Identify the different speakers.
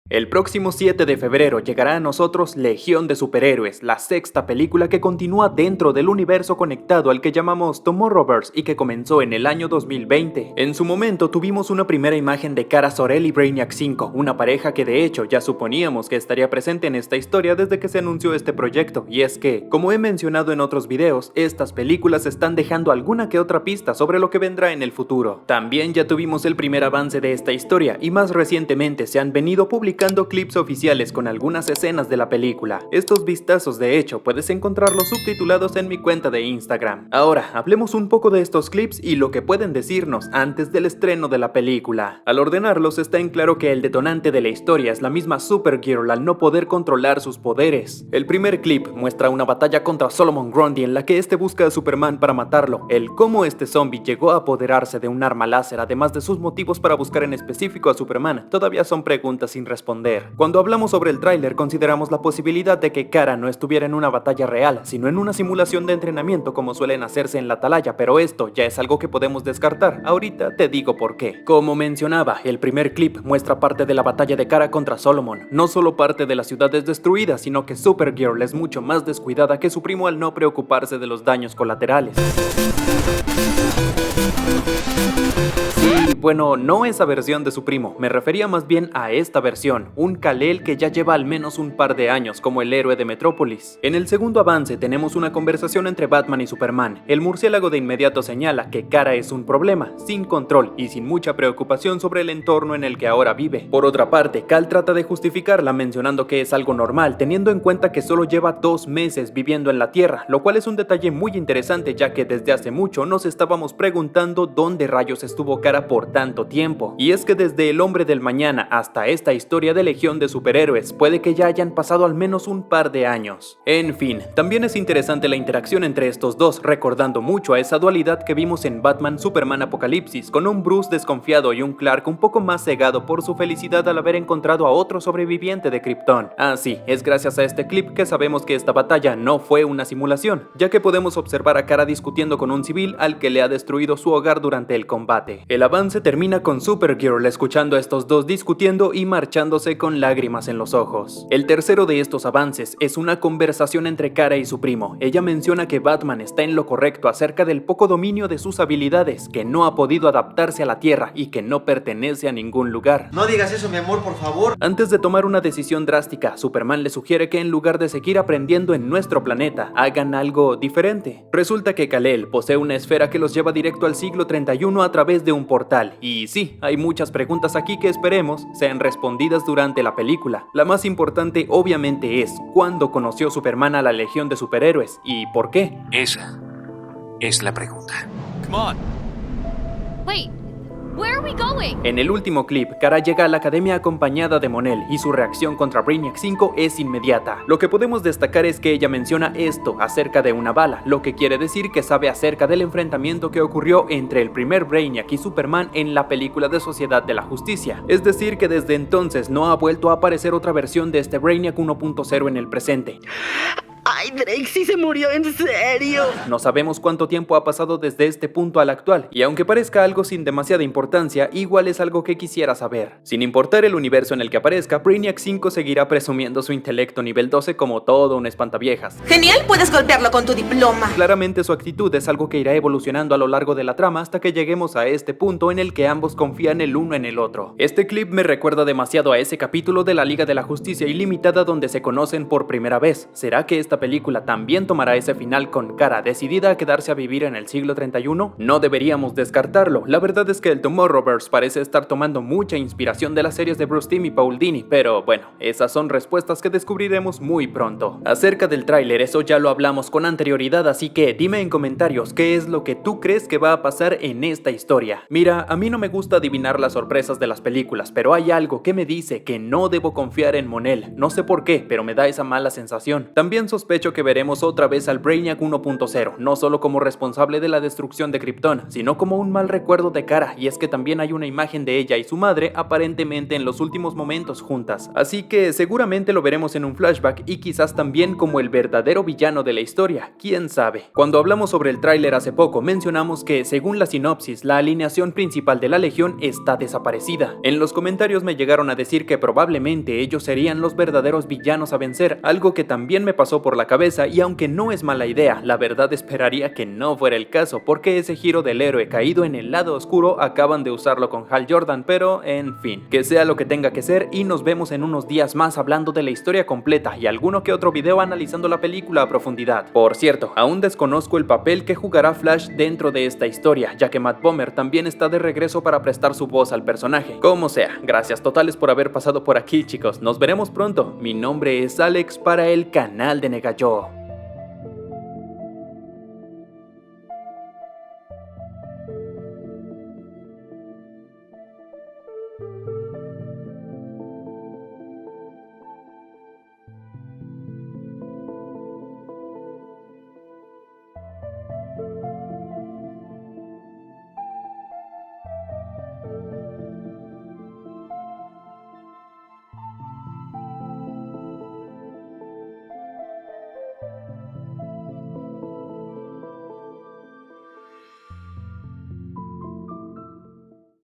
Speaker 1: El próximo 7 de febrero llegará a nosotros Legión de Superhéroes, la sexta película que continúa dentro del universo conectado al que llamamos Tomorrowverse y que comenzó en el año 2020. En su momento tuvimos una primera imagen de Kara Zor-El y Brainiac 5, una pareja que de hecho ya suponíamos que estaría presente en esta historia desde que se anunció este proyecto, y es que, como he mencionado en otros videos, estas películas están dejando alguna que otra pista sobre lo que vendrá en el futuro. También ya tuvimos el primer avance de esta historia y más recientemente se han venido publicando clips oficiales con algunas escenas de la película. Estos vistazos de hecho puedes encontrarlos subtitulados en mi cuenta de Instagram. Ahora, hablemos un poco de estos clips y lo que pueden decirnos antes del estreno de la película. Al ordenarlos está en claro que el detonante de la historia es la misma Supergirl al no poder controlar sus poderes. El primer clip muestra una batalla contra Solomon Grundy en la que este busca a Superman para matarlo. El cómo este zombie llegó a apoderarse de un arma láser, además de sus motivos para buscar en específico a Superman, todavía son preguntas sin responder. Cuando hablamos sobre el tráiler consideramos la posibilidad de que Kara no estuviera en una batalla real, sino en una simulación de entrenamiento como suelen hacerse en la Atalaya, pero esto ya es algo que podemos descartar. Ahorita te digo por qué. Como mencionaba, el primer clip muestra parte de la batalla de Kara contra Solomon. No solo parte de la ciudad es destruida, sino que Supergirl es mucho más descuidada que su primo al no preocuparse de los daños colaterales. Sí, bueno, no esa versión de su primo, me refería más bien a esta versión, un Kal-El que ya lleva al menos un par de años como el héroe de Metrópolis. En el segundo avance tenemos una conversación entre Batman y Superman. El murciélago de inmediato señala que Kara es un problema, sin control y sin mucha preocupación sobre el entorno en el que ahora vive. Por otra parte, Kal trata de justificarla mencionando que es algo normal, teniendo en cuenta que solo lleva 2 meses viviendo en la Tierra, lo cual es un detalle muy interesante ya que desde hace mucho nos estábamos preguntando dónde rayos estuvo Kara por tanto tiempo. Y es que desde El Hombre del Mañana hasta esta historia de Legión de Superhéroes puede que ya hayan pasado al menos un par de años. En fin, también es interesante la interacción entre estos dos, recordando mucho a esa dualidad que vimos en Batman Superman Apocalipsis, con un Bruce desconfiado y un Clark un poco más cegado por su felicidad al haber encontrado a otro sobreviviente de Krypton. Sí, es gracias a este clip que sabemos que esta batalla no fue una simulación, ya que podemos observar a Kara discutiendo con un civil al que le ha destruido su hogar durante el combate. El avance termina con Supergirl escuchando a estos dos discutiendo y marchándose con lágrimas en los ojos. El tercero de estos avances es una conversación entre Kara y su primo. Ella menciona que Batman está en lo correcto acerca del poco dominio de sus habilidades, que no ha podido adaptarse a la Tierra y que no pertenece a ningún lugar.
Speaker 2: No digas eso, mi amor, por favor.
Speaker 1: Antes de tomar una decisión drástica, Superman le sugiere que en lugar de seguir aprendiendo en nuestro planeta, hagan algo diferente. Resulta que Kal-El posee una esfera que los lleva directo al siglo 31 a través de un portal. Y sí, hay muchas preguntas aquí que esperemos sean respondidas durante la película. La más importante obviamente es ¿cuándo conoció Superman a la Legión de Superhéroes? ¿Y por qué?
Speaker 3: Esa es la pregunta.
Speaker 4: Come on.
Speaker 5: Wait, where are we going?
Speaker 1: En el último clip, Kara llega a la academia acompañada de Mon-El y su reacción contra Brainiac 5 es inmediata. Lo que podemos destacar es que ella menciona esto acerca de una bala, lo que quiere decir que sabe acerca del enfrentamiento que ocurrió entre el primer Brainiac y Superman en la película de Sociedad de la Justicia. Es decir que desde entonces no ha vuelto a aparecer otra versión de este Brainiac 1.0 en el presente.
Speaker 6: ¡Ay, Drake sí se murió en serio!
Speaker 1: No sabemos cuánto tiempo ha pasado desde este punto al actual, y aunque parezca algo sin demasiada importancia, igual es algo que quisiera saber. Sin importar el universo en el que aparezca, Brainiac 5 seguirá presumiendo su intelecto nivel 12 como todo un espantaviejas.
Speaker 6: ¡Genial! Puedes golpearlo con tu diploma.
Speaker 1: Claramente su actitud es algo que irá evolucionando a lo largo de la trama hasta que lleguemos a este punto en el que ambos confían el uno en el otro. Este clip me recuerda demasiado a ese capítulo de la Liga de la Justicia Ilimitada donde se conocen por primera vez. ¿Será que esta película también tomará ese final con Kara decidida a quedarse a vivir en el siglo 31? No deberíamos descartarlo. La verdad es que el Tomorrowverse parece estar tomando mucha inspiración de las series de Bruce Timm y Paul Dini, pero bueno, esas son respuestas que descubriremos muy pronto. Acerca del tráiler, eso ya lo hablamos con anterioridad, así que dime en comentarios qué es lo que tú crees que va a pasar en esta historia. Mira, a mí no me gusta adivinar las sorpresas de las películas, pero hay algo que me dice que no debo confiar en Mon-El. No sé por qué, pero me da esa mala sensación. También sospecho sospecho que veremos otra vez al Brainiac 1.0, no solo como responsable de la destrucción de Krypton, sino como un mal recuerdo de Kara, y es que también hay una imagen de ella y su madre aparentemente en los últimos momentos juntas, así que seguramente lo veremos en un flashback y quizás también como el verdadero villano de la historia, quién sabe. Cuando hablamos sobre el tráiler hace poco mencionamos que según la sinopsis la alineación principal de la Legión está desaparecida. En los comentarios me llegaron a decir que probablemente ellos serían los verdaderos villanos a vencer, algo que también me pasó por la cabeza, y aunque no es mala idea, la verdad esperaría que no fuera el caso, porque ese giro del héroe caído en el lado oscuro acaban de usarlo con Hal Jordan, pero en fin, que sea lo que tenga que ser, y nos vemos en unos días más hablando de la historia completa y alguno que otro video analizando la película a profundidad. Por cierto, aún desconozco el papel que jugará Flash dentro de esta historia, ya que Matt Bomer también está de regreso para prestar su voz al personaje. Como sea, gracias totales por haber pasado por aquí, chicos, nos veremos pronto. Mi nombre es Alex para el canal de Negayo.